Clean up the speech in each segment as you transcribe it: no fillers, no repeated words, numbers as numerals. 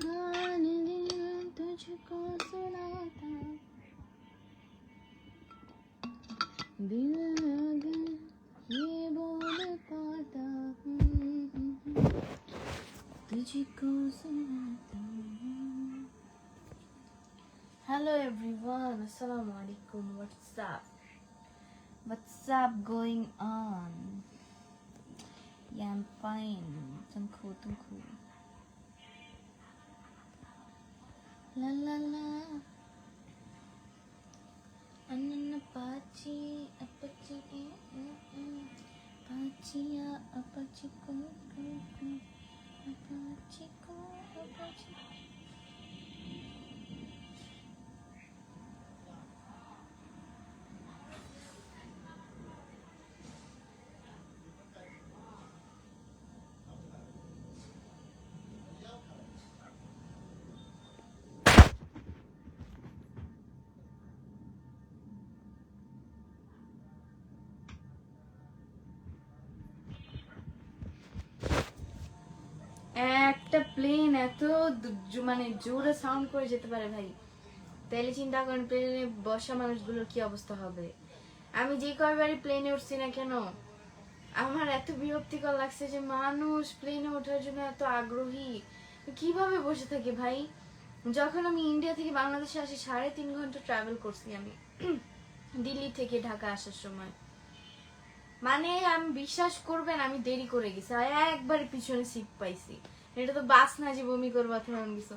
गान दिल तुझको सुनाता, दिल अगर ये बोल पाता तुझको सुनाता। Hello everyone, assalamu alaikum. What's up? What's up going on? Yeah, I'm fine. तुम cool. La la la. Anana pachi apachi pachiya apachiko apachiko apachiko. একটা প্লেন এত মানে জোরে সাউন্ড করে যেতে পারে ভাই, তাহলে চিন্তা করেন প্লেনে বসা মানুষগুলোর কি অবস্থা হবে। আমি যে কয়বারই প্লেনে উঠছি না কেন, আমার এত বিরক্তিকর লাগছে যে মানুষ প্লেনে ওঠার জন্য এত আগ্রহী, কিভাবে বসে থাকে ভাই। যখন আমি ইন্ডিয়া থেকে বাংলাদেশে আসি 3.5 ঘন্টা ট্রাভেল করছি আমি দিল্লি থেকে ঢাকা আসার সময়। মানে আমি বিশ্বাস করবেন আমি দেরি করে গেছি, একবার পিছনে সিট পাইছি। এটা তো বাস না যে বমি করবো অথবা কিছু।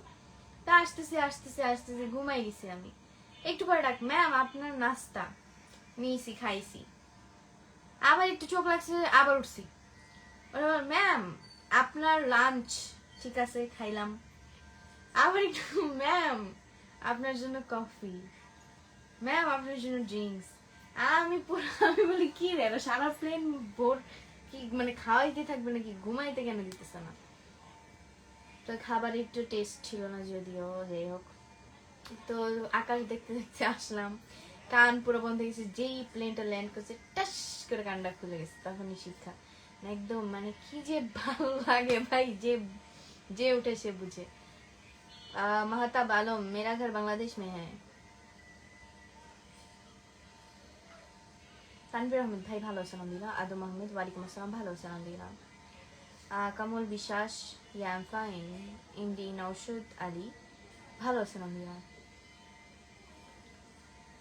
তা আসতেছে ঘুমাই গেছি আমি। একটু পরে ডাক, ম্যাম আপনার নাস্তা নিয়েছি, খাইছি। আবার একটু চোখ লাগছে, আবার উঠছি। ম্যাম আপনার লাঞ্চ, ঠিক আছে খাইলাম। আবার একটু, ম্যাম আপনার জন্য কফি, ম্যাম আপনার জন্য ড্রিঙ্কস। আমি বলি কি রে, সারা প্লেন ভোর কি মানে খাওয়াইতে থাকবে নাকি, ঘুমাইতে কেন দিতেছে না। তো খাবার একটু টেস্ট ছিল না যদিও, যাই হোক। তো আকাশ দেখতে দেখতে আসলাম, কান পুরো বন্ধ হয়ে গেছে। যেই প্লেনটা ল্যান্ড করছে টাস করে কানটা খুলে গেছে, তখনই শিক্ষা একদম মানে কি যে ভালো লাগে ভাই, যে উঠে সে বুঝে। महताब आलम, मेरा घर बांग्लादेश में है। তানভীর আহমেদ ভাই ভালো আছেন আলহামদুলিল্লাহ। আদম আহমেদ ওয়ালাইকুম আসসালাম, ভালো আছেন আলহামদুলিল্লাহ। কামল বিশ্বাস, ইয়া I am fine. MD Naushad Ali, ভালো আছেন আলহামদুলিল্লাহ।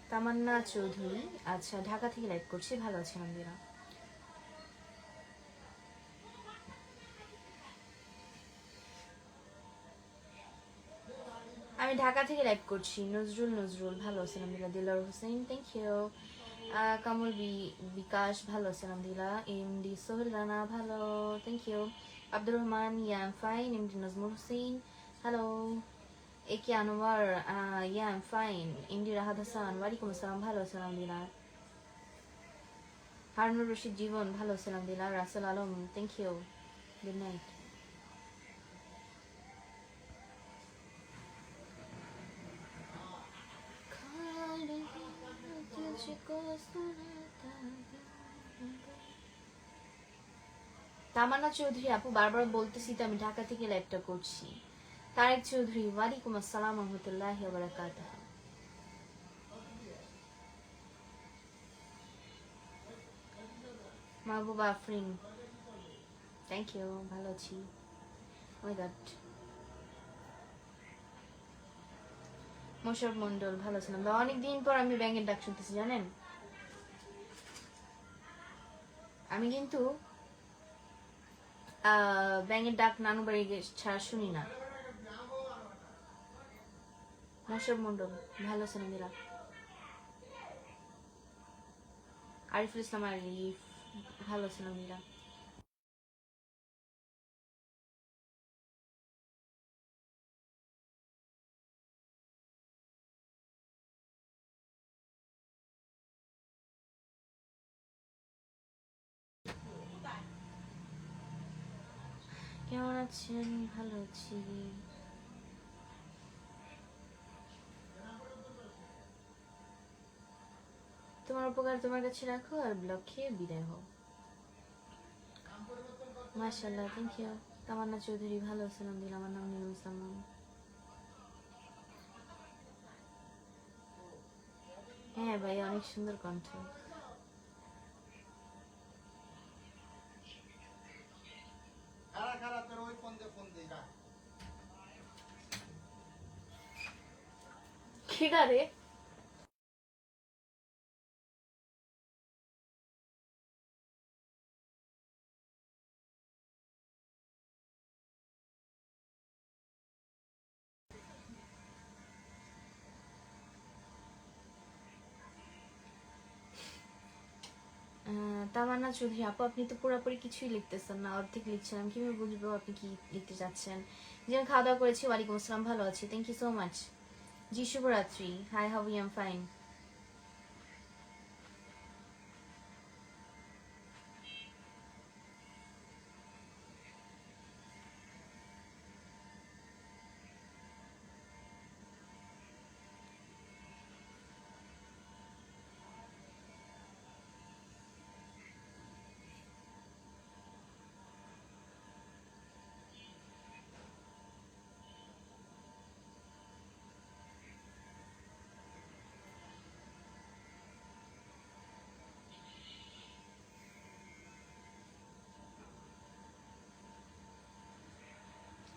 তামান্না চৌধুরী, আচ্ছা ঢাকা থেকে লাইভ করছি, ভালো আছেন আলহামদুলিল্লাহ। আমি ঢাকা থেকে লাইভ করছি। নজরুল ভালো আছেন আলহামদুলিল্লাহ। Dilar Hossain thank you. কামল বিকাশ ভালো আছেন আলহামদুলিল্লাহ। এমডি সোহেল রানা ভালো, thank you. Abdur Rahman, yeah I am fine. MD Nazmul Hossain hello. AK Anwar, yeah I am fine. MD Rahat Hasan ওয়ালাইকুম আসসালাম, ভালো আছেন আলহামদুলিল্লাহ। হারুনুর রশিদ জীবন ভালো আছেন আলহামদুলিল্লাহ। Russel Alam thank you, good night. Tamanna Chowdhury আপু, বারবার বলতেছি তো আমি ঢাকা থেকে লাইভটা করছি। তারেক চৌধুরী ওয়ালাইকুম আসসালাম রহমতুল্লাহি ওয়া বারাকাতুহু। মাহবুবা আফরিন থ্যাংক ইউ, ভালো আছি। ও মাই গড। মোশারফ মন্ডল ভালো আছেন। অনেকদিন পর আমি ব্যাঙের ডাক শুনতেছি জানেন। আমি কিন্তু ব্যাঙের ডাক নানু বাড়ি ছাড়া শুনি না। মোশারফ মন্ডল ভালো আছেন আলহামদুলিল্লাহ। আরিফুল ইসলাম আরিফ ভালো আছেন আলহামদুলিল্লাহ। কেমন আছেন? ভালো আছি। তোমার উপকার তোমার কাছে রাখো আর ব্লক খেয়ে বিদায় হও। মাশাআল্লাহ থ্যাংক ইউ। তামান্না চৌধুরী ভালো আছেন আলহামদুলিল্লাহ। আমার নাম নীলুম ইসলাম। হ্যাঁ ভাই, অনেক সুন্দর কণ্ঠ। কিরা রে? তামান্না চৌধুরী আপু, আপনি তো পুরোপুরি কিছুই লিখতেছেন না, অর্ধেক লিখছেন। আমি কিভাবে বুঝবো আপনি কি লিখতে চাচ্ছেন? যে খাওয়া দাওয়া করেছি, ওয়ালাইকুম আসসালাম, ভালো আছি, থ্যাংক ইউ সো মাচ। জি শুভরাত্রি, hi how you, am fine.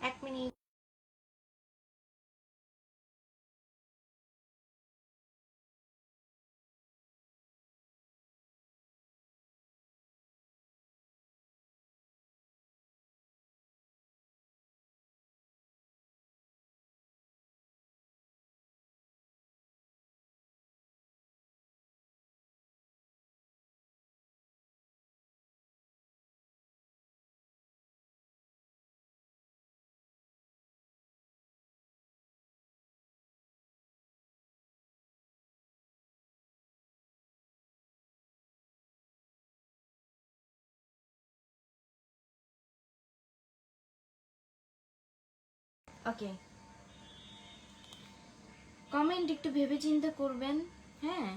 এক মিনিট। ওকে, কমেন্ট একটু ভেবে চিন্তা করবেন। হ্যাঁ,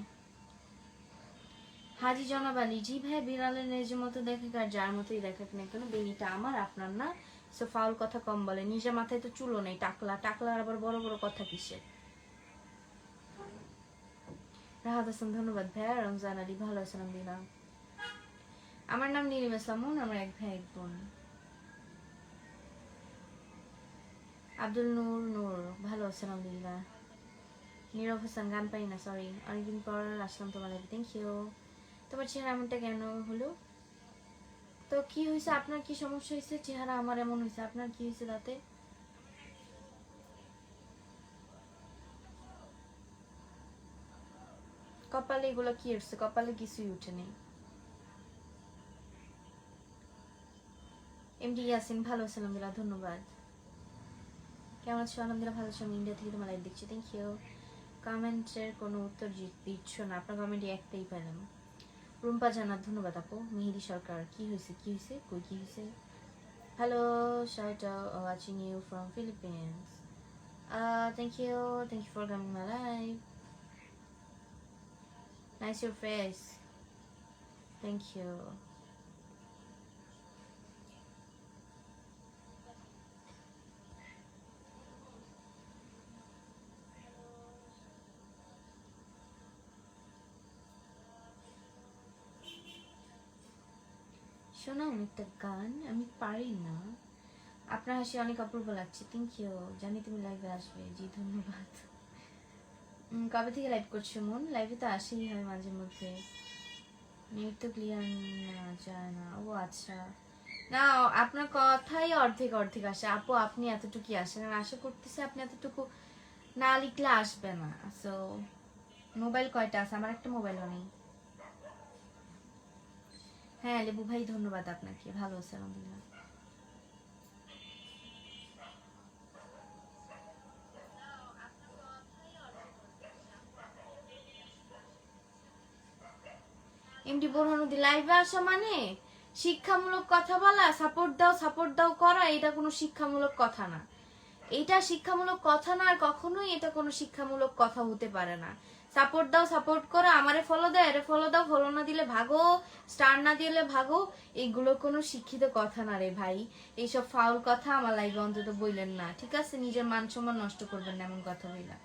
হাজি জনাব আলী, জি ভাই, বিড়ালের লেজের মতো দেখে আর যার মতোই দেখাক না কেন, বেনিটা আমার আপনার না। সো ফাউল কথা কম বলে, নিজের মাথায় তো চুলও নেই, টাকলা টাকলার আবার বড় বড় কথা কিসে? রাহাত হাসান ধন্যবাদ ভাইয়া। রমজান আলী ভালো আছেন? আলহামদুলিল্লাহ। আমার নাম নীলিমা সামুন, আমার এক ভাই এক বোন। আব্দুল নূর নূর ভালো আছেন? আলহামদুলিল্লাহ। নীরব হোসেন গান পাই না, সরি, অনেকদিন পর আসলাম তোমার লাইফে, থ্যাংক ইউ। তোমার চেহারা এমনটা কেন হলো? তো কি হয়েছে আপনার? কি সমস্যা হয়েছে? চেহারা আমার এমন হয়েছে, আপনার কি হয়েছে তাতে? কপালে এগুলো কি উঠছে? কপালে কিছুই উঠে নেই। এমডি ইয়াসিন ভালো আছেন? আলহামদুলিল্লাহ, ধন্যবাদ। কেমন আছো? আলহামদুলিল্লাহ ভালো আছি, আমি ইন্ডিয়া থেকে তোমার লাইভ দেখছি, থ্যাংক ইউ। কমেন্টের কোনো উত্তর দিচ্ছ না, আপনার কমেন্টে একটাই পেলাম। রুম্পা জানার ধন্যবাদ আপু। মেহেদি সরকার, কি হয়েছে কি হয়েছে, কই কি হয়েছে? Hello, shout out watching you from Philippines. Thank you for coming my live. Nice your face. Thank you. শোনাও একটা গান, আমি পারি না। আপনার হাসি অনেক অপূর্ব লাগছে, থ্যাংক ইউ। জানি তুমি লাইভে আসবে, জি ধন্যবাদ। কবে থেকে লাইভ করছো মন? লাইভে তো আসেই হয় মাঝে মধ্যে। নেট তো ক্লিয়ার না যায় না, ও আচ্ছা। না, আপনার কথাই অর্ধেক অর্ধেক আসে আপু, আপনি এতটুকুই আসেন, আর আশা করতেছি আপনি এতটুকু না লিখলে আসবে না। সো মোবাইল কয়টা আছে? আমার একটা মোবাইলও নেই। হ্যাঁ লেবু ভাই, ধন্যবাদ আপনাকে, ভালো আছে? আলহামদুলিল্লাহ। এমডি বোরহানুদ্দি লাইভে আসা মানে শিক্ষামূলক কথা বলা, সাপোর্ট দাও করা, এটা কোনো শিক্ষামূলক কথা না। এটা শিক্ষামূলক কথা না, আর কখনোই এটা কোনো শিক্ষামূলক কথা হতে পারে না। সাপোর্ট দাও, সাপোর্ট করো, আমারে ফলো দাও, এরে ফলো দাও, ফলো না দিলে ভাগো, স্টার না দিলে ভাগো, এগুলো কোনো শিক্ষিত কথা না রে ভাই। এইসব ফাউল কথা আমার লাইভে অন্তত বইলেন না, ঠিক আছে? নিজের মান সম্মান নষ্ট করবেন না এমন কথা বইলা।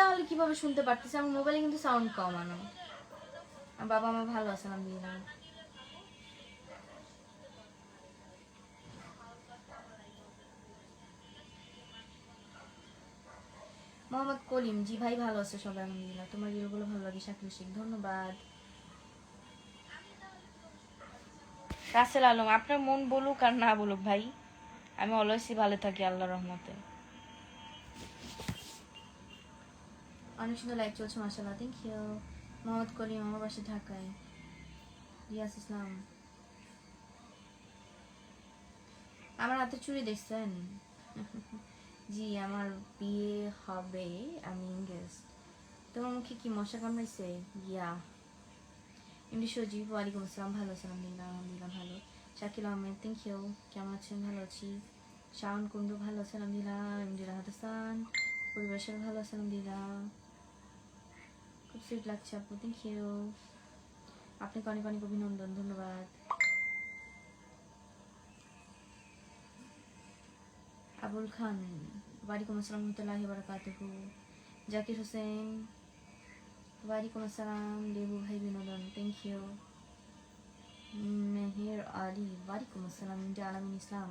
তাহলে কিভাবে শুনতে পারতেছি? আমার মোবাইলে কিন্তু সাউন্ড কমানো। আমার বাবা মা ভালো আছে আলহামদুলিল্লাহ। মোহাম্মদ কলিম, জি ভাই ভালো আছে সবাই আলহামদুলিল্লাহ। তোমার ভিডিওগুলো ভালো লাগে শাকিল শেখ, ধন্যবাদ। রাসেল আলম, আপনার মন বলুক আর না বলুক ভাই, আমি অলওয়েজই ভালো থাকি আল্লাহর রহমতে। অনেক সুন্দর লাইভ চলছে মাশাআল্লাহ, থ্যাংক ইউ। মোহাম্মদ কলিম, আমার বাসা ঢাকায়। রিয়াজ ইসলাম, আমার হাতে চুড়ি দেখছেন? জি, আমার বিয়ে হবে, আমি ইংগেজ। তোমার মুখে কি মশা কামড়াইছে? ইয়া এমডি সজীব, ওয়ালাইকুম আসসালাম, ভালো আছেন? আলহামদুলিল্লাহ আলহামদুলিল্লাহ ভালো। Shakil Ahmed, thank you. কেমন আছেন? ভালো আছি। শাওন কুন্ডু, ভালো আছেন আলহামদুলিল্লাহ। এমডি রাহাত হাসান, পরিবারের সাথে ভালো আছেন আলহামদুলিল্লাহ। খুব সুইট লাগছে আপু, থ্যাংক ইউ। আপনাকে অনেক অনেক অভিনন্দন, ধন্যবাদ। আবুল খান, ওয়ালাইকুম আসসালাম রহমতুল্লাহি বারাকাতুহু। জাকির হোসেন, ওয়ালাইকুম আসসালাম। দেবু ভাই বিনোদন, থ্যাংক ইউ। মেহের আলী, ওয়ালাইকুম আসসালাম। ইন্ডিয়া আলামিন ইসলাম,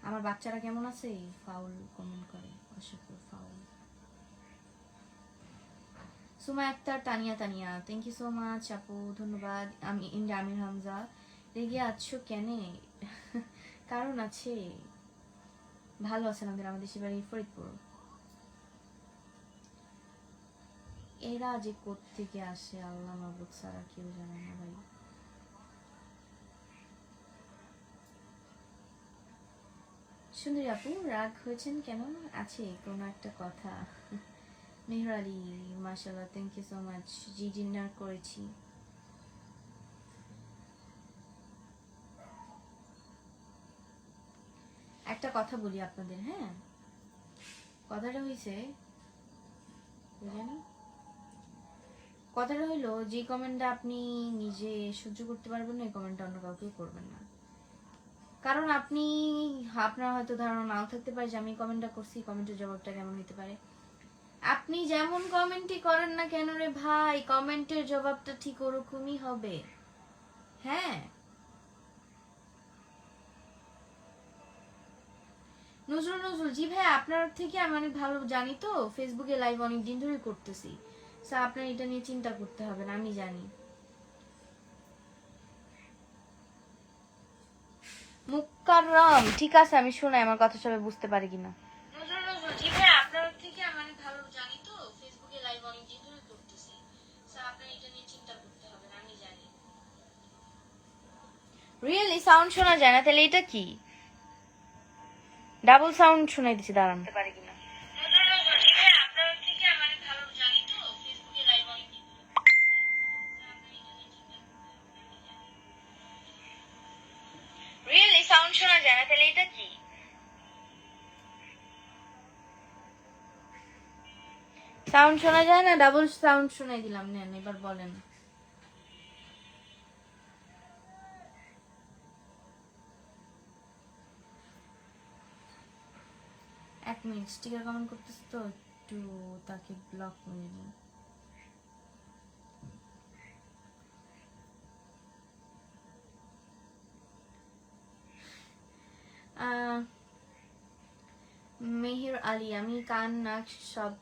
আমার বাচ্চারা কেমন আছে? ফাউল কমেন্ট করে, অসংখ্য foul. Suma Akter, Tania Tania, thank you so much আপু, ধন্যবাদ। আমি ইন্ডিয়া আমির হামজা, রেগে আছো কেনে? কারণ আছে, ভালো আছেন আমাদের, আমাদের দেশের বাড়ি ফরিদপুর। এরা যে কোত্থেকে আসে আল্লাহ মাবুদ ছাড়া কেউ জানে না ভাই। সুন্দরী আপু, রাগ হয়েছেন কেন? আছে কোনো একটা কথা? মেহর আলী, মাশাআল্লাহ, থ্যাংক ইউ সো মাচ। জি, ডিনার করেছি। একটা কথা বলি আপনাদের, হ্যাঁ, কথাটা হইছে, জানি কথাটা হইলো, যে কমেন্টটা আপনি নিজে সহ্য করতে পারবেন না, এই কমেন্টটা অন্য কাউকে করবেন না। কারণ আপনি, আপনার হয়তো ধারণা নাও থাকতে পারে যে আমি কমেন্টটা করছি, কমেন্টের জবাবটা কেমন হতে পারে। আপনি যেমন কমেন্টই করেন না কেন রে ভাই, কমেন্টের জবাবটা ঠিক ওরকমই হবে। হ্যাঁ, নজরুল নজরুল, জি ভাই, আপনার থেকে আমি অনেক ভালো জানি তো, ফেসবুকে লাইভ অনেক দিন ধরে করতেছি, আপনার এটা নিয়ে চিন্তা করতে হবে না, আমি জানি। মুক্কাররম, ঠিক আছে, আমি শোনাই, আমার কথা সবাই বুঝতে পারে কিনা। নজরুল নজরুল, জি ভাই, আপনার থেকে আমি অনেক ভালো জানি তো, ফেসবুকে লাইভ অনেক দিন ধরে করতেছি, আপনার এটা নিয়ে চিন্তা করতে হবে না, আমি জানি। রিয়েলি সাউন্ড শোনা যায় না? তাহলে এটা কি? ডাবল সাউন্ড শোনাই দিছি, দাঁড়ান। পারে কিনা। রিয়েলি সাউন্ড শোনা যায় না? তাহলে এটা কি? সাউন্ড শোনা যায় না, ডাবল সাউন্ড শোনাই দিলাম। নেন, এবার বলেন। এক মিনিট, স্টিকার কমেন্ট করতেছে তো, একটু তাকে ব্লক করে দিই। মেহের আলী, আমি কান নাক সব,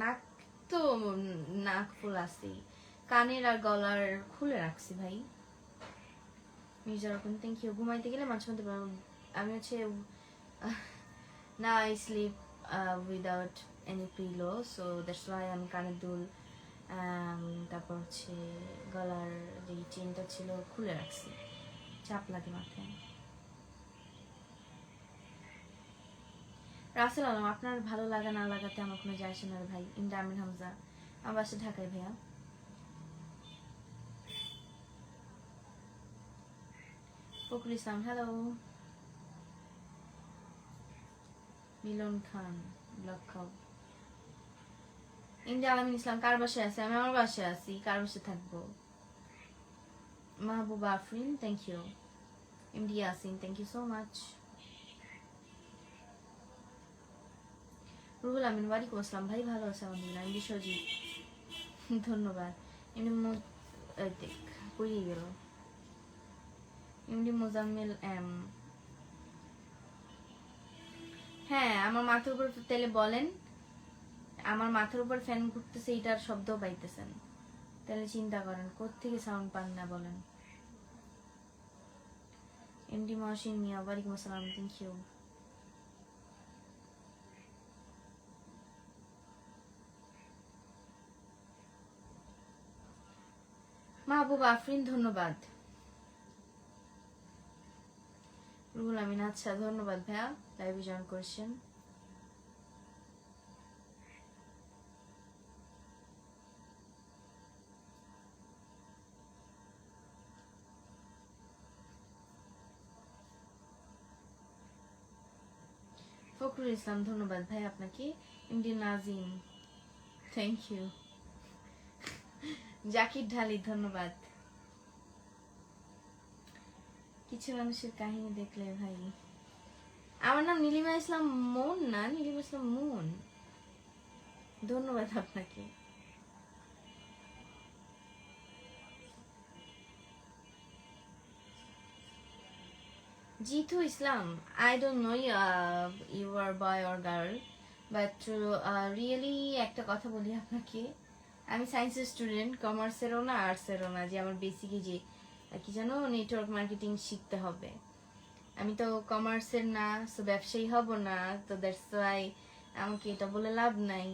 নাক তো, নাক ফুল আছে, কানের আর গলার খুলে রাখছি ভাই। মির্জা রকম, থ্যাংক ইউ। ঘুমাইতে গেলে মাঝে মধ্যে আমি হচ্ছে না, I sleep without any pillow, so that's why আমি কানের দুল, তারপর হচ্ছে গলার যে চেনটা ছিল খুলে রাখছি, চাপ লাগে মাথায়। রাসেল আলম, আপনার ভালো লাগা না লাগাতে আমার কোনো যায় আসে না ভাই। ইন্ডা আমির হামজা, আমার বাসা ঢাকায় ভাইয়া। ফখরুল ইসলাম, হ্যালো। মিলন খান, ব্লক খাও। ইন্ডিয়া আলামিন ইসলাম, কার বাসায় আছে? আমি আমার বাসায় আছি, কার বাসায় থাকবো? Mahbuba Afrin, thank you. MD Yasin, thank you so much. Ruhul Amin ওয়ালাইকুম আসসালাম ভাই, ভালো আছে আলহামদুলিল্লাহ। এমডি সজিব ধন্যবাদ। এমডি দেখ পড়িয়ে গেল। এমডি মোজাম্মেল এম, হ্যাঁ আমার মাথার উপর তাহলে বলেন, আমার মাথার উপর ফ্যান ঘুরতেছে এটার শব্দ পাইতেছেন, তাহলে চিন্তা করেন কোত্থেকে সাউন্ড পান না বলেন। এমডি মহসিন মিয়া ওয়ালাইকুম আসসালাম, থ্যাংক ইউ। মাহবুব আফরিন ধন্যবাদ। রুহুল আমিন আচ্ছা ধন্যবাদ ভাইয়া, লাইভে জয়েন করেছেন। ফখরুল ইসলাম ধন্যবাদ ভাই আপনাকে। MD Nazim thank you. Zakir Dhali ধন্যবাদ। কিছু মানুষের কাহিনী দেখলে ভাই, আমার নাম নীলিমা ইসলাম মন না, নীলিমা ইসলাম মন। ধন্যবাদ আপনাকে। Jitu Islam, I don't know you are boy or girl, but really একটা কথা বলি আপনাকে, আমি সায়েন্সের স্টুডেন্ট, কমার্সেরও না আর্টসেরও না, যে আমার বেসিকে যে কি জানো নেটওয়ার্ক মার্কেটিং শিখতে হবে, আমি তো কমার্সের না, সো ব্যবসায়ী হব না, তো দ্যাটস ওয়াই আমাকে এটা বলে লাভ নাই।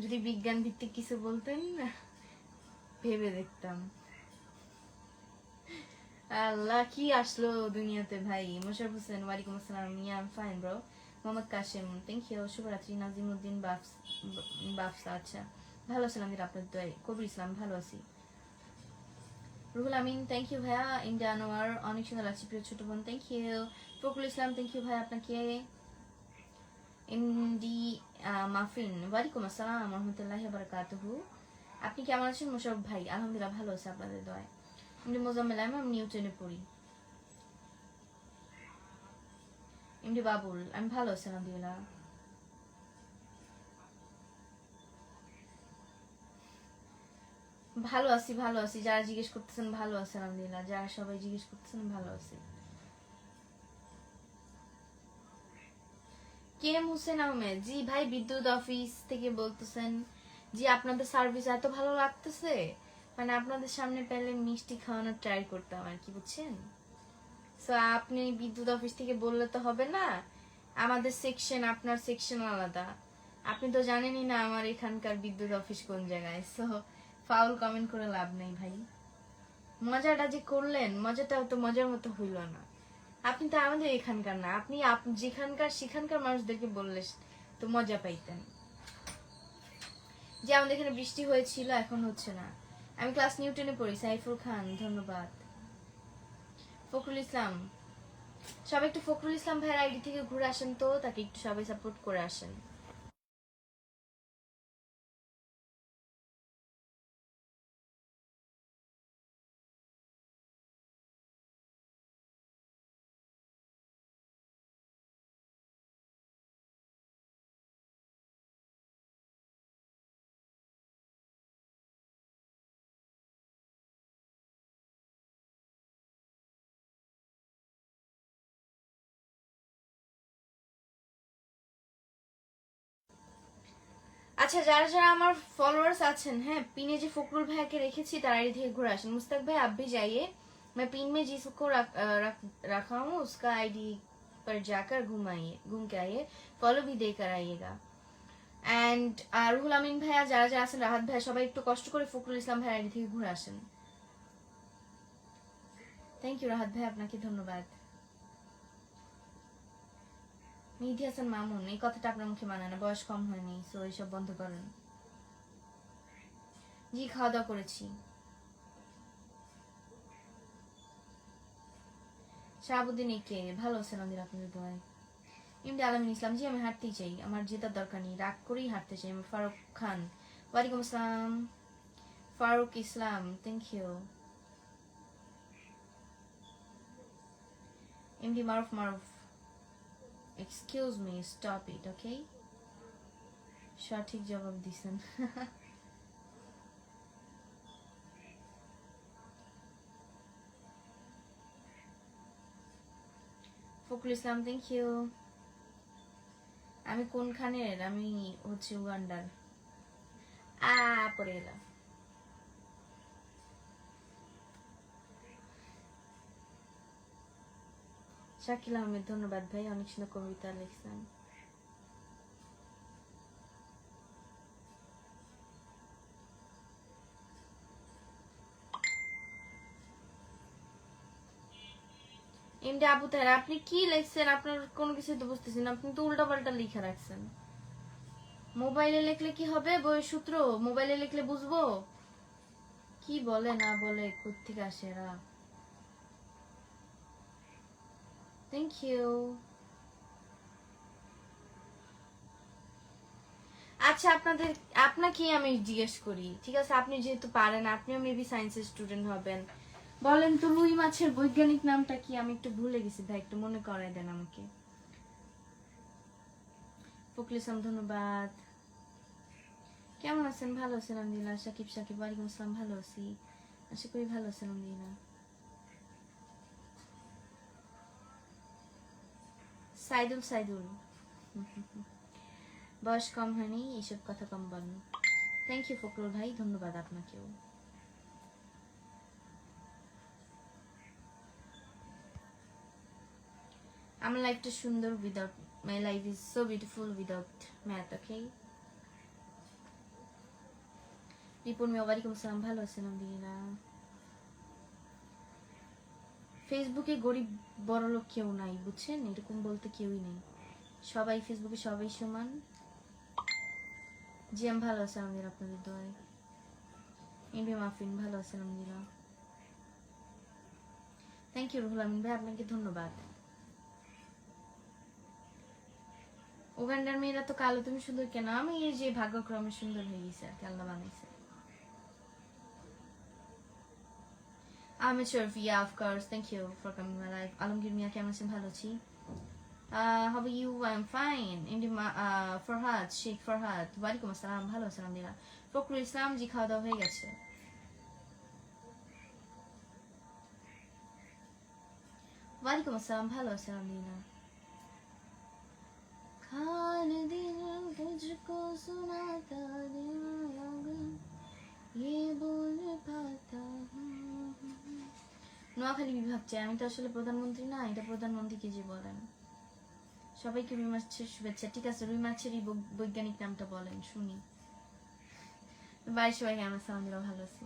যদি বিজ্ঞান ভিত্তিক কিছু বলতেন ভেবে দেখতাম। আল্লাহ কি আসলো দুনিয়াতে ভাই। মোশারফ হোসেন ওয়ালাইকুম আসসালাম, yeah I am fine bro. Mohammad Kashem thank you, শুভরাত্রি। নাজিমউদ্দিন বাফসা আচ্ছা ভালো আছিলাম আপনার দোয়ায়। কবির ইসলাম ভালো আছি। রুহুল আমিন থ্যাংক ইউ ভাইয়া। ইন্ডিয়া আনোয়ার অনেক সুন্দর লাগছে প্রিয় ছোট বোন, thank you. Fakhrul Islam thank you ভাই আপনাকে। এমডি মাফিন ওয়ালাইকুম আসসালাম রহমতুল্লাহি ওয়া বারাকাতুহু। আপনি কেমন আছেন মোশারফ ভাই? আলহামদুলিল্লাহ ভালো আছে আপনাদের দোয়ায়। এমডি মোজাম্মেল আমি নিউটনে পড়ি। এমডি বাবুল আমি ভালো আছি আলহামদুলিল্লাহ। ভালো আছি ভালো আছি, যারা জিজ্ঞেস করতেছেন ভালো আছে আলহামদুলিল্লাহ, যারা সবাই জিজ্ঞেস করতেছেন ভালো আছি। কে এম হোসেন আহমেদ, জি ভাই বিদ্যুৎ অফিস থেকে বলতেছেন। জি আপনাদের সার্ভিস এত ভালো লাগতেছে, মানে আপনাদের সামনে পেলে মিষ্টি খাওয়ানোর ট্রাই করতাম আর কি, বুঝছেন। সো আপনি বিদ্যুৎ অফিস থেকে বললে তো হবে না, আমাদের সেকশন আপনার সেকশন আলাদা, আপনি তো জানেনই না আমার এখানকার বিদ্যুৎ অফিস কোন জায়গায়। সো ফাউল কমেন্ট করে লাভ নেই ভাই। মজাটা যে করলেন, মজাটাও তো মজার মতো হইল না। আপনি তো আমাদের এখানকার না, আপনি যেখানকার সেখানকার মানুষদেরকে বললে তো মজা পাইতেন। যে আমাদের এখানে বৃষ্টি হয়েছিল এখন হচ্ছে না। আমি ক্লাস নিউটনে পড়ি। সাইফুল খান ধন্যবাদ। ফখরুল ইসলাম, সবাই একটু ফখরুল ইসলাম ভাইয়ের আইডি থেকে ঘুরে আসেন তো, তাকে একটু সবাই সাপোর্ট করে আসেন। আচ্ছা যারা যারা আমার फॉलोअर्स আছেন, হ্যাঁ পিনে যে ফখরুল ভাইয়াকে রেখেছি তার আইডি থেকে ঘুরে আসেন। मुस्तक भाई आप भी जाइए, मैं पिन में जिसको रखा हूँ उसका आईडी पर जाकर घूम के आइए, फॉलो भी देकर आइएगा। एंड রুহুল আমিন ভাইয়া যারা যারা আছেন, রাহাত ভাইয়া সবাই একটু কষ্ট করে ফখরুল ইসলাম ভাইয়ের আইডি থেকে ঘুরে আসেন। থ্যাংক ইউ রাহাত ভাই, আপনাকে ধন্যবাদ। মেহেদী হাসান মামুন, এই কথাটা আপনার মুখে মানে না, বয়স কম হয়নি, সো এইসব বন্ধ করেন। জি খাওয়া দাওয়া করেছি। শাহাবুদ্দিন একে ভালো আছেন আমাদের আপনাদের দোয়ায়। ইমদি আলমিন ইসলাম, জি আমি হাঁটতেই চাই, আমার জেতার দরকার নেই, রাগ করেই হাঁটতে চাই। আমার ফারুক খান ওয়ালাইকুম আসসালাম। Faruk Islam thank you. MD Maruf excuse me stop it okay. সঠিক জবাব দিছেন। Fakhrul Islam thank you. আমি কোনখানের? আমি হচ্ছে উগান্ডার। পড়ে এলাম। শাকিল আহমেদ ধন্যবাদ ভাই, অনেক সুন্দর কবিতা লিখছেন। এমডি আবু তাহের, আপনি কি লিখছেন? আপনার কোনো কিছু তো বুঝতেছেন, আপনি তো উল্টা পাল্টা লিখে রাখছেন। মোবাইলে লিখলে কি হবে? বইয়ের সূত্র মোবাইলে লিখলে বুঝবো? কি বলে না বলে, কোত্থেকে আসে এরা। Thank you. আচ্ছা, আপনাকে আমি জিজ্ঞেস করি, ঠিক আছে? আপনি যেহেতু পারেন, আপনিও মেবি সায়েন্সের স্টুডেন্ট হবেন, বলেন তো রুই মাছের বৈজ্ঞানিক নামটা কি? আমি একটু ভুলে গেছি ভাই, একটু মনে করাই দেন আমাকে। ফখরুল ইসলাম ধন্যবাদ। কেমন আছেন? ভালো আছেন আলহামদুলিল্লাহ। সাকিব ওয়ালাইকুম আসসালাম, ভালো আছি, আশা করি ভালো আছেন আলহামদুলিল্লাহ। সাইদুল বয়স কম হয়নি, এইসব কথা কম বলেন। থ্যাংক ইউ ফখরুল ভাই, ধন্যবাদ আপনাকেও। আমার লাইফটা সুন্দর without, my life is so beautiful without math. Okay Ripon Mia ওয়ালাইকুম আসসালাম, ভালো আছেন আলহামদুলিল্লাহ। ফেসবুকে গরিব বড় লোক কেউ নাই, বুঝছেন? এরকম বলতে কেউই নেই, সবাই ফেসবুকে সবাই সমান। জি আমি ভালো আছি আলহামদুলিল্লাহ, আপনাদের দোয়ায়। এমবি মাফিন ভালো আছেন আলহামদুলিল্লাহ। থ্যাংক ইউ রুহুল আমিন ভাই, আপনাকে ধন্যবাদ। উগান্ডার মেয়েরা তো কালো, তুমি সুন্দর কেন? আমি এই যে ভাগ্যক্রমে সুন্দর হয়ে গেছে আর কি, আল্লাহ বানাইছে। Ahmed Sharif, yeah, of course. Thank you for coming to my life. Alamgir মিয়া কেমন আছেন? ভালো আছি। How are you? I'm fine. Farhad, Sheikh Farhad, ওয়ালাইকুম আসসালাম, ভালো আছেন আলহামদুলিল্লাহ। ফখরুল ইসলাম, জি খাওয়া দাওয়া হয়ে গেছে। ওয়ালাইকুম আসসালাম, ভালো আছেন আলহামদুলিল্লাহ। खान दिल तुझको सुनाता दिल मगर ये बोल पाता हूँ। নোয়াখালী বিভাগ চাই। আমি তো আসলে প্রধানমন্ত্রী না, এটা প্রধানমন্ত্রীকে যে বলেন। সবাইকে রুই মাছের শুভেচ্ছা। ঠিক আছে, রুই মাছের বৈজ্ঞানিক নামটা বলেন শুনি। বাড়ির সবাই কেমন আছে? আলহামদুলিল্লাহ ভালো আছি।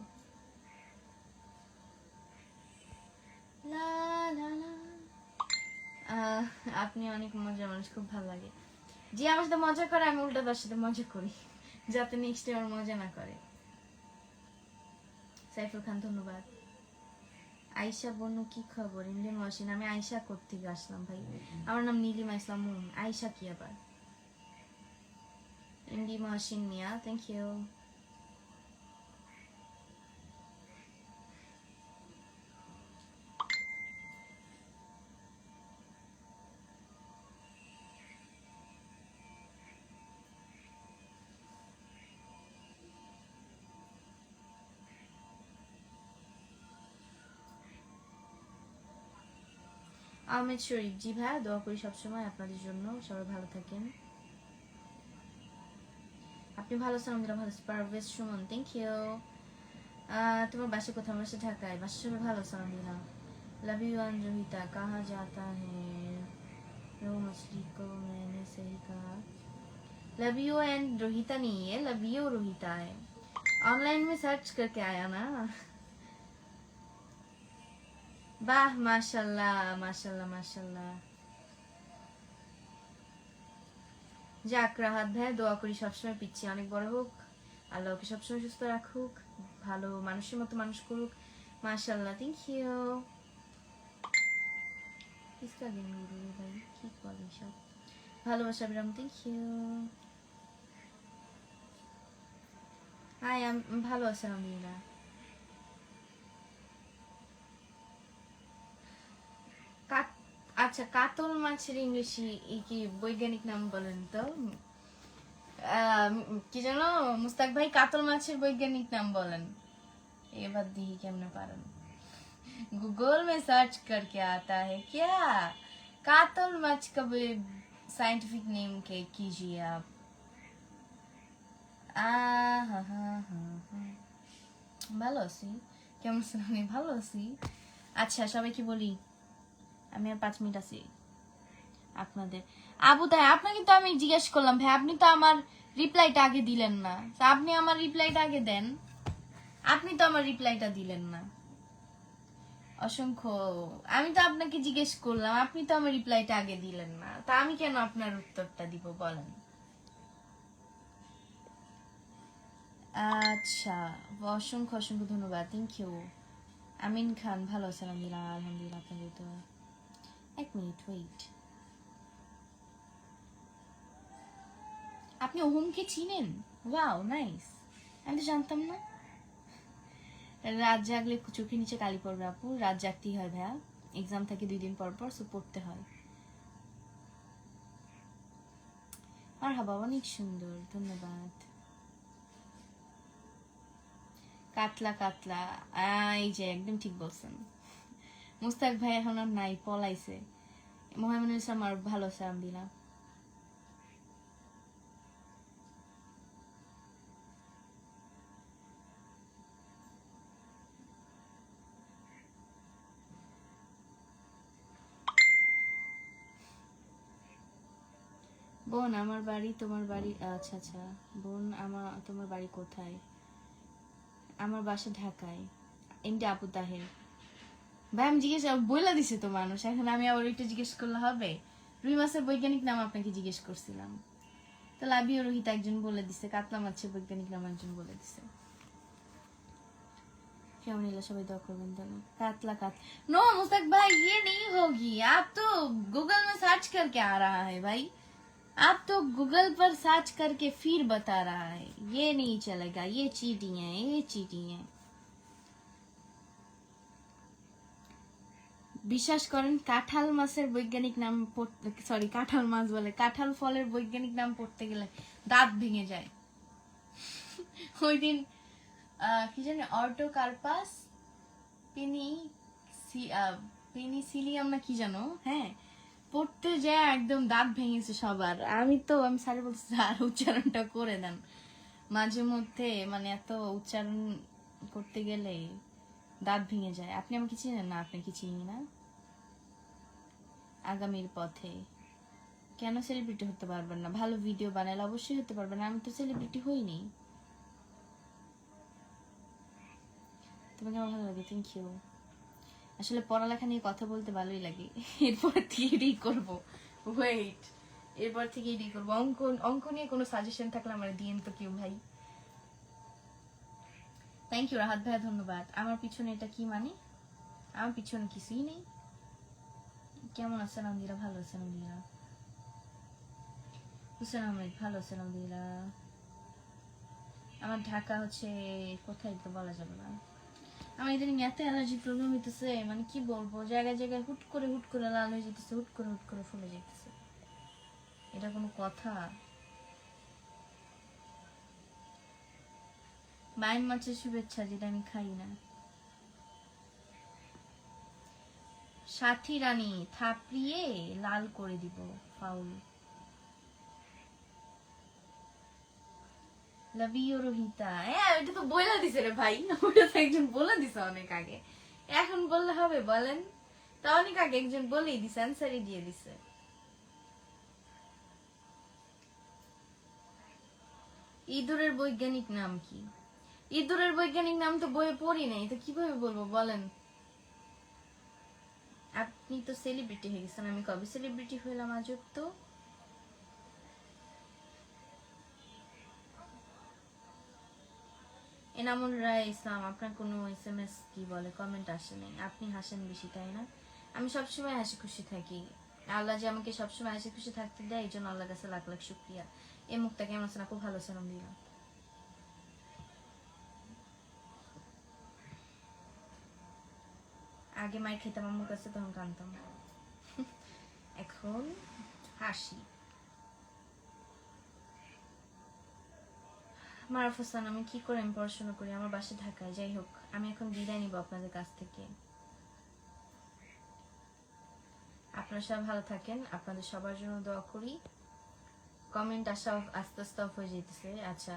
আপনি অনেক মজার মানুষ, খুব ভালো লাগে। যে আমার সাথে মজা করে, আমি উল্টা তার সাথে মজা করি, যাতে নেক্সট টাইম মজা না করে। সাইফুল খান ধন্যবাদ। আয়শা বনু কি খবর? ইন্ডিয়ান ওয়াশিন, আমি আয়শা কোত্থেকে আসলাম ভাই? আমার নাম নীলিমা ইসলাম। আয়শা কি আবার? ইন্ডি ওয়াশিন মিয়া, থ্যাংক ইউ। আহমেদ শরীফ, জি ভাই, দোয়া করি সবসময় আপনাদের জন্য, সবাই ভালো থাকেন। আপনি ভালো আছেন? আমরা ভালো আছি। Parvez Sumon, thank you. তোমার বাসা কোথায়? আমার বাসা ঢাকায়। বাসা সবাই ভালো আছে আলহামদুলিল্লাহ। लव यू रोहिता, कहाँ जाता है रो मछली को मैंने सही कहा। लव यू एंड रोहिता नहीं है, लव यू रोहिता है। ऑनलाइन में सर्च करके आया ना। वाह माशाल्लाह माशाल्लाह माशाल्लाह। যাক রাহাত ভাই, দোয়া করি সবসময় পিচ্ছি অনেক বড় হোক, আল্লাহ ওকে সবসময় সুস্থ রাখুক, ভালো মানুষের মতো মানুষ করুক। মাশাআল্লাহ, থ্যাংক ইউ। কিসকা গেম গুরু ভাই, কি বলে সব? ভালোবাসা বিরাম, থ্যাংক ইউ। হাই, আমি ভালো আছি আলহামদুলিল্লাহ। আচ্ছা, কাতল মাছের ইংলিশে কি বৈজ্ঞানিক নাম বলেন তো? কি জানো মুস্তাক ভাই কাতল মাছের বৈজ্ঞানিক নাম বলেন এবার দেখি কেমনে পারেন गूगल में सर्च करके आता है क्या कातल मछ का साइंटिफिक नेम के कीजिए आप ভালো আছি কেমন আছেন আমি ভালো আছি আচ্ছা সবাইকে বলি আমি আর 5 মিনিট আছি আপনাদের আবু তাই আপনাকে তো আমি জিজ্ঞেস করলাম ভাই আপনি তো আমার রিপ্লাইটা আগে দিলেন না আপনি আমার রিপ্লাইটা আগে দেন আপনি তো আমার রিপ্লাইটা দিলেন না অসংখ্য আমি তো আপনাকে জিজ্ঞেস করলাম আপনি তো আমার রিপ্লাইটা আগে দিলেন না তা আমি কেন আপনার উত্তরটা দিব বলেন আচ্ছা অসংখ্য অসংখ্য ধন্যবাদ থ্যাংক ইউ আমিন খান ভালো আছেন আলহামদুলিল্লাহ আপনাদের তো এক মিনিট ওয়েট আপনি ওহমকে চিনেন ওয়াও নাইস আমি তো জানতাম না রাত জাগলে চোখের নিচে কালি পড়বে আপু রাত জাগতেই হয় ভাইয়া এক্সাম থাকে 2 দিন পর পর সো পড়তে হয় আর হাবা অনেক সুন্দর ধন্যবাদ কাতলা কাতলা এই যে একদম ঠিক বলছেন মুস্তাক ভাই এখন আর নাই পলাইছে মোহাম্মদ ইসলাম আর ভালো সালাম দিলাম বোন আমার বাড়ি তোমার বাড়ি আচ্ছা আচ্ছা বোন তোমার বাড়ি কোথায় আমার বাসা ঢাকায় এমডি আবু তাহের ভাই আমি জিজ্ঞেস বইলা দিছে তো মানুষ এখন আমি আবার ওইটা জিজ্ঞেস করলে হবে রুই মাছের বৈজ্ঞানিক নাম আপনাকে জিজ্ঞেস করছিলাম তো লাবিও রোহিত একজন বলে দিছে কাতলা মাছের বৈজ্ঞানিক নাম একজন বলে দিছে কেমন এলো সবাই দোয়া করবেন তাহলে कातला कातला नो मुस्तक भाई ये नहीं होगी आप तो गूगल में सर्च करके आ रहा है भाई आप तो गूगल पर सर्च करके फिर बता रहा है ये नहीं चलेगा ये चीटिंग है ये चीटिंग है বিশ্বাস করেন কাঁঠাল মাছের বৈজ্ঞানিক নাম সরি কাঁঠাল মাছ বলে কাঁঠাল ফলের বৈজ্ঞানিক নাম পড়তে গেলে দাঁত ভেঙে যায় ওই দিন কি জানি অর্টোকার্পাস পেনিসিলিয়াম না কি জানো হ্যাঁ পড়তে যায় একদম দাঁত ভেঙেছে সবার আমি স্যারে বলছি স্যার উচ্চারণটা করে দেন মাঝে মধ্যে মানে এত উচ্চারণ করতে গেলে দাঁত ভেঙে যায় আপনি আমাকে চিনেন না আপনি কি চিনি না আগামীর পথে কেন সেলিব্রিটি হতে পারবেন না ভালো ভিডিও বানালে অবশ্যই হতে পারবেন আমি তো সেলিব্রিটি হইনি তোমাকে আমার ভালো লাগে থ্যাংক ইউ আসলে পড়ালেখা নিয়ে কথা বলতে ভালোই লাগে এরপর থেকে এটাই করবো ওয়েট এরপর থেকে এটাই করবো অঙ্ক নিয়ে কোনো সাজেশন থাকলে আমার দিয়েন তো কেউ ভাই থ্যাংক ইউ রাহাত ভাইয়া ধন্যবাদ আমার পিছনে এটা কি মানে আমার পিছনে কিছুই নেই কেমন আছেন আলহামদুলিল্লাহ ভালো আছেন আলহামদুলিল্লাহ হুসেন আহমেদ ভালো আছেন আলহামদুলিল্লাহ আমার ঢাকা হচ্ছে কোথায় তো বলা যাবে না আমার ইদানিং এত অ্যালার্জি প্রবলেম হইতেছে মানে কি বলবো জায়গায় জায়গায় হুট করে লাল হয়ে যেতেছে হুট করে ফুলে যেতেছে এটা কোনো কথা বাইন মাছের শুভেচ্ছা যেটা আমি খাই না সাথী রানী থাপড়িয়ে লাল করে দিব ফাউল লাভিও রোহিতা এটা তো বলে দিছে রে ভাই ওটা তো একজন বলে দিছে অনেক আগে এখন বললে হবে বলেন তা অনেক আগে একজন বলেই দিছে অ্যান্সারই দিয়ে দিছে ইঁদুরের বৈজ্ঞানিক নাম কি ইঁদুরের বৈজ্ঞানিক নাম তো বইয়ে পড়ি নাই তো কিভাবে বলবো বলেন আপনি তো সেলিব্রিটি হয়ে গেছেন আমি কবে সেলিব্রিটি হইলাম আজব তো এনামুল রায় ইসলাম আপনার কোনো SMS কি বলে কমেন্ট আসে নাই আপনি হাসেন বেশি তাই না আমি সবসময় হাসি খুশি থাকি আল্লাহ যে আমাকে সবসময় হাসি খুশি থাকতে দেয় এই জন্য আল্লাহর কাছে লাখ লাখ শুকরিয়া এই মুখটা কেমন আছেন আপু ভালো আছেন আলহামদুলিল্লাহ আগে মায়ের খেতাম আম্মুর কাছে তখন কাঁদতাম এখন হাসি মারুফ হাসান, আমি কি করে আমি পড়াশোনা করি, আমার বাসা ঢাকায়। যাই হোক, আমি এখন বিদায় নিব আপনাদের কাছ থেকে। আপনারা সবাই ভালো থাকেন, আপনাদের সবার জন্য দোয়া করি। কমেন্ট আসা আস্তে আস্তে অফ হয়ে যেতেছে। আচ্ছা,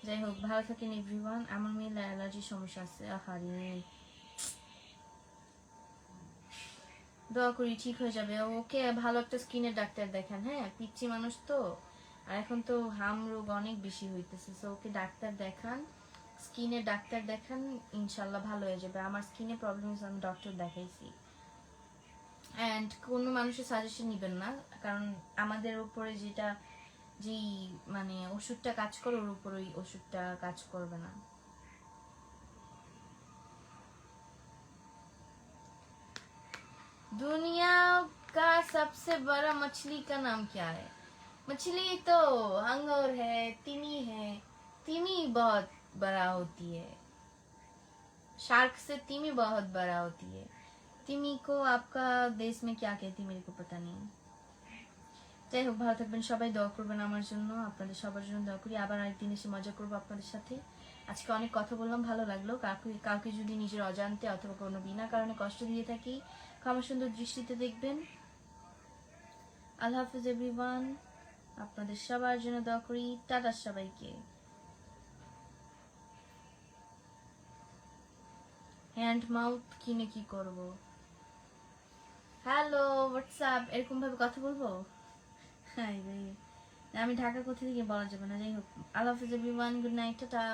যাই হোক, ভালো থাকেন এভরিওয়ান। আমার মেয়ের অ্যালার্জির সমস্যা আছে, আহারে, দোয়া করি ঠিক হয়ে যাবে। ওকে ভালো একটা স্কিনের ডাক্তার দেখান, হ্যাঁ, পিচ্ছি মানুষ তো, আর এখন তো হাম রোগ অনেক বেশি হইতেছে, সো ওকে ডাক্তার দেখান, স্কিনের ডাক্তার দেখান, ইনশাল্লাহ ভালো হয়ে যাবে। আমার স্কিনে প্রবলেম হয়েছে, আমি ডক্টর দেখাইছি। অ্যান্ড কোনো মানুষের সাজেশন নেবেন না, কারণ আমাদের উপরে যেটা যেই মানে ওষুধটা কাজ করে, ওর উপর ওই ওষুধটা কাজ করবে না। दुनिया का सबसे बड़ा मछली का नाम क्या है? मछली तो हंगोर है, तिमी है। तिमी बहुत बड़ा होती है, शार्क से तिमी बहुत बड़ा होती है। तिमी को आपका देश में क्या कहती है मेरे को पता नहीं। যাই হোক, ভালো থাকবেন সবাই, দোয়া করবেন আমার জন্য, আপনাদের সবার জন্য দোয়া করি। আবার আরেকদিন এসে মজা করবো আপনাদের সাথে। আজকে অনেক কথা বললাম, ভালো লাগলো। কাউকে যদি নিজের অজান্তে অথবা কোনো বিনা কারণে কষ্ট দিয়ে থাকি, ক্ষমা সুন্দর দৃষ্টিতে দেখবেন। আল্লাহ হাফিজ এভরিওয়ান, আপনাদের সবার জন্য দোয়া করি। টাটা সবাইকে। হ্যান্ড মাউথ কিনে কি করব? হ্যালো, হোয়াটসঅ্যাপ, এরকম ভাবে কথা বলবো? হাই রে, আমি ঢাকা কোথা থেকে বলা যাবে না। যাই হোক, আল্লাহ হাফিজ এভরিওয়ান, গুড নাইট, টাটা।